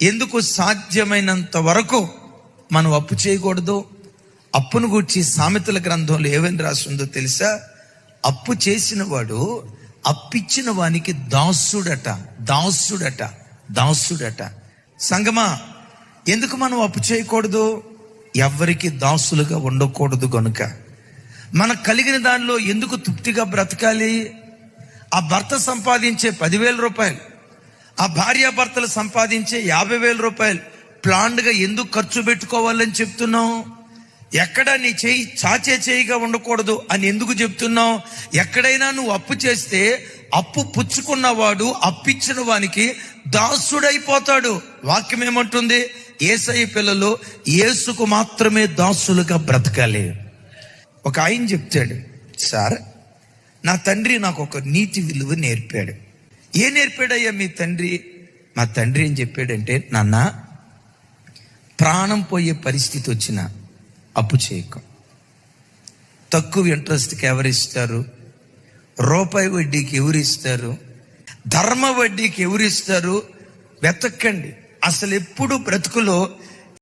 ఎందుకు సాధ్యమైనంత వరకు మనం అప్పు చేయకూడదు? అప్పును గూర్చి సామెతల గ్రంథంలో ఏమని రాస్తుందో తెలుసా? అప్పు చేసిన వాడు అప్పిచ్చిన వానికి దాసుడట, దాసుడట, దాసుడట. సంగమా, ఎందుకు మనం అప్పు చేయకూడదు? ఎవ్వరికి దాసులుగా ఉండకూడదు గనుక. మనకు కలిగిన దానిలో ఎందుకు తృప్తిగా బ్రతకాలి? ఆ భర్త సంపాదించే 10,000 రూపాయలు, ఆ భార్యాభర్తలు సంపాదించే 50,000 రూపాయలు ప్లాన్డ్గా ఎందుకు ఖర్చు పెట్టుకోవాలని చెప్తున్నావు? ఎక్కడ నీ చేయి చాచే చేయిగా ఉండకూడదు అని ఎందుకు చెప్తున్నావు? ఎక్కడైనా నువ్వు అప్పు చేస్తే అప్పు పుచ్చుకున్నవాడు అప్పిచ్చిన వానికి దాసుడైపోతాడు. వాక్యం ఏమంటుంది? యేసయ్య పిల్లలు యేసుకు మాత్రమే దాసులుగా బ్రతకాలి. ఒక ఆయన చెప్తాడు, సార్ నా తండ్రి నాకు ఒక నీతి విలువ నేర్పాడు. ఏం నేర్పాడయ్యా మీ తండ్రి? మా తండ్రి ఏం చెప్పాడంటే, నాన్న, ప్రాణం పోయే పరిస్థితి వచ్చిన అప్పు చేయకు. తక్కువ ఇంట్రెస్ట్కి ఎవరిస్తారు? రూపాయి వడ్డీకి ఎవరిస్తారు? ధర్మ వడ్డీకి ఎవరిస్తారు? వెతక్కండి. అసలు ఎప్పుడు బ్రతుకులో